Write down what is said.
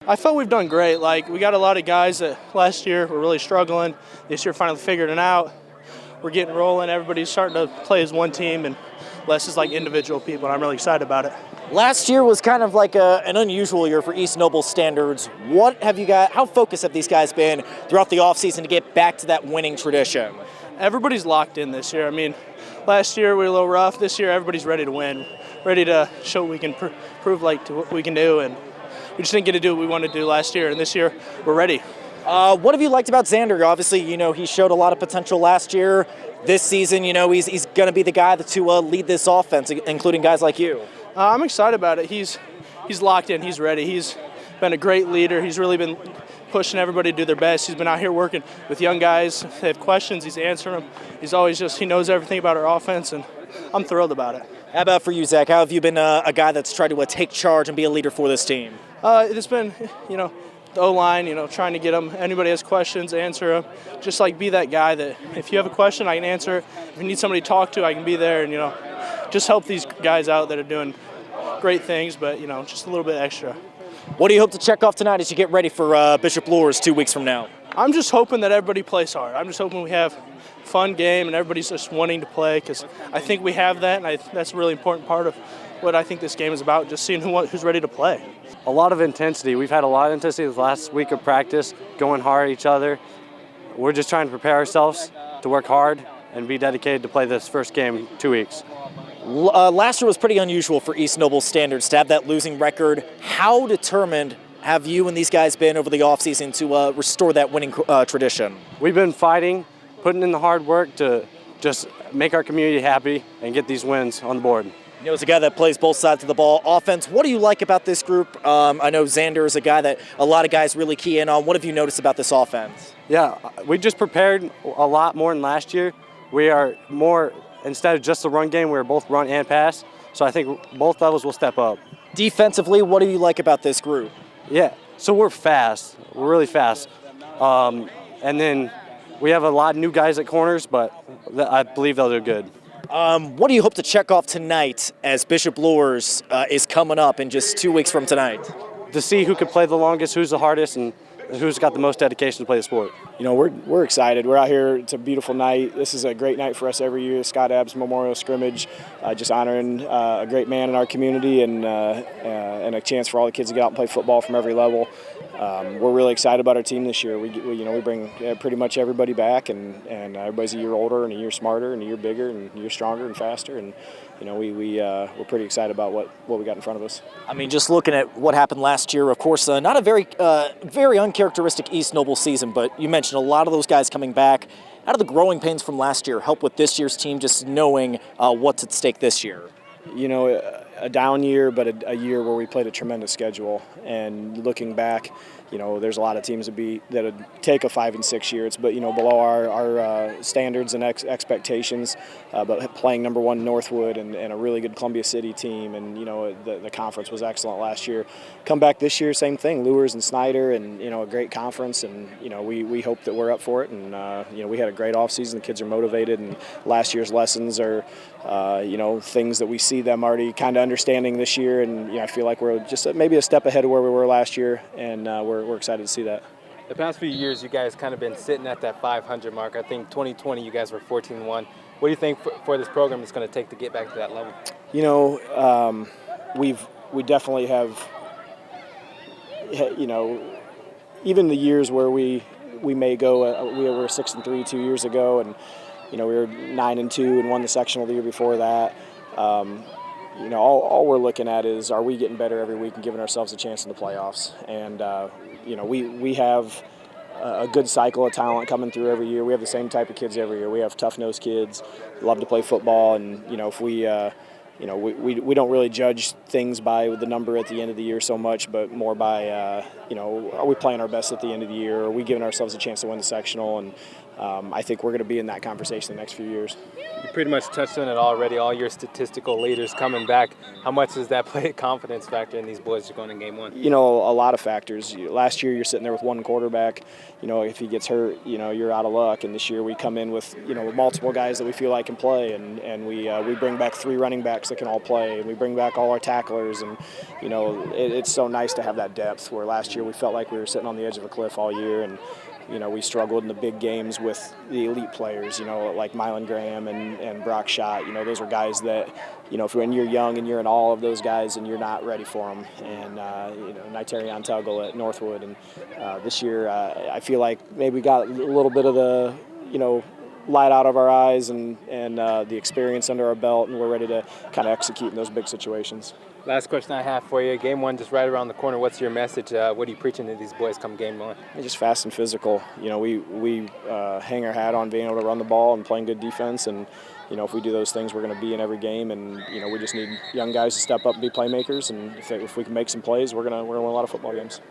I felt we've done great. Like, we got a lot of guys that last year were really struggling. This year finally figured it out. We're getting rolling. Everybody's starting to play as one team and less as like individual people, and I'm really excited about it. Last year was kind of like an unusual year for East Noble standards. What have you got? How focused have these guys been throughout the offseason to get back to that winning tradition? Everybody's locked in this year. I mean, last year we were a little rough. This year everybody's ready to win, ready to show what we can prove to what we can do, and we just didn't get to do what we wanted to do last year, and this year we're ready. What have you liked about Xander? Obviously, he showed a lot of potential last year. This season, he's going to be the guy to lead this offense, including guys like you. I'm excited about it. He's locked in. He's ready. He's been a great leader. He's really been pushing everybody to do their best. He's been out here working with young guys. If they have questions, he's answering them. He knows everything about our offense, and I'm thrilled about it. How about for you, Zach? How have you been a guy that's tried to take charge and be a leader for this team? It's been, the O-line, trying to get them. Anybody has questions, answer them. Just be that guy that if you have a question, I can answer it. If you need somebody to talk to, I can be there and, just help these guys out that are doing great things, but, just a little bit extra. What do you hope to check off tonight as you get ready for Bishop Luers 2 weeks from now? I'm just hoping that everybody plays hard. I'm just hoping we have a fun game and everybody's just wanting to play, because I think we have that, and that's a really important part of what I think this game is about, just seeing who's ready to play. A lot of intensity. We've had a lot of intensity this last week of practice, going hard at each other. We're just trying to prepare ourselves to work hard and be dedicated to play this first game in 2 weeks. Last year was pretty unusual for East Noble standards to have that losing record. How determined have you and these guys been over the offseason to restore that winning tradition? We've been fighting, putting in the hard work to just make our community happy and get these wins on the board. As a guy that plays both sides of the ball, offense, what do you like about this group? I know Xander is a guy that a lot of guys really key in on. What have you noticed about this offense? Yeah, we just prepared a lot more than last year. We are more, instead of just the run game, we're both run and pass. So I think both levels will step up. Defensively, what do you like about this group? Yeah, so we're fast. We're really fast. And then we have a lot of new guys at corners, but I believe they'll do good. What do you hope to check off tonight as Bishop Luers is coming up in just 2 weeks from tonight? To see who can play the longest, who's the hardest, and who's got the most dedication to play the sport. We're excited. We're out here. It's a beautiful night. This is a great night for us every year. Scott Abbs Memorial Scrimmage, just honoring a great man in our community and a chance for all the kids to get out and play football from every level. We're really excited about our team this year. We bring pretty much everybody back, and everybody's a year older and a year smarter and a year bigger and a year stronger and faster. And we're pretty excited about what we got in front of us. I mean, just looking at what happened last year, of course, not a very uncharacteristic East Noble season, but you mentioned a lot of those guys coming back. How do the growing pains from last year help with this year's team, just knowing what's at stake this year? A down year, but a year where we played a tremendous schedule. And looking back, there's a lot of teams that would take a 5 and 6 years, but below our standards and expectations. But playing number 1 Northwood and a really good Columbia City team, and the conference was excellent last year. Come back this year, same thing, Luers and Snyder, and a great conference, and we hope that we're up for it. And we had a great offseason. The kids are motivated, and last year's lessons are things that we see them already kind of understanding this year, and I feel like we're just maybe a step ahead of where we were last year, and we're excited to see that. The past few years, you guys kind of been sitting at that 500 mark. I think 2020, you guys were 14-1. What do you think for this program it's going to take to get back to that level? We definitely have, even the years where we may go, we were 6-3 2 years ago, and we were 9-2 and won the sectional the year before that. All we're looking at is, are we getting better every week and giving ourselves a chance in the playoffs? And we have a good cycle of talent coming through every year. We have the same type of kids every year. We have tough-nosed kids, love to play football, and if we don't really judge things by the number at the end of the year so much, but more by are we playing our best at the end of the year? Are we giving ourselves a chance to win the sectional? And I think we're going to be in that conversation the next few years. You pretty much touched on it already, all your statistical leaders coming back. How much does that play a confidence factor in these boys going in game one? A lot of factors. Last year you're sitting there with one quarterback. If he gets hurt, you're out of luck. And this year we come in with, multiple guys that we feel like can play. And we bring back 3 running backs that can all play, and we bring back all our tacklers, and you know, it's so nice to have that depth. Where last year we felt like we were sitting on the edge of a cliff all year, and you know, we struggled in the big games with the elite players, you know, like Mylan Graham and Brock Schott. You know, those are guys that, you know, when you're young and you're in all of those guys and you're not ready for them. And, you know, Nigerian Tuggle at Northwood. And this year I feel like maybe we got a little bit of the, you know, light out of our eyes and the experience under our belt, and we're ready to kind of execute in those big situations. Last question I have for you. Game one just right around the corner. What's your message? What are you preaching to these boys come game one? Just fast and physical. You know, we hang our hat on being able to run the ball and playing good defense. And, you know, if we do those things, we're going to be in every game. And, you know, we just need young guys to step up and be playmakers. And if we can make some plays, we're going to win a lot of football games.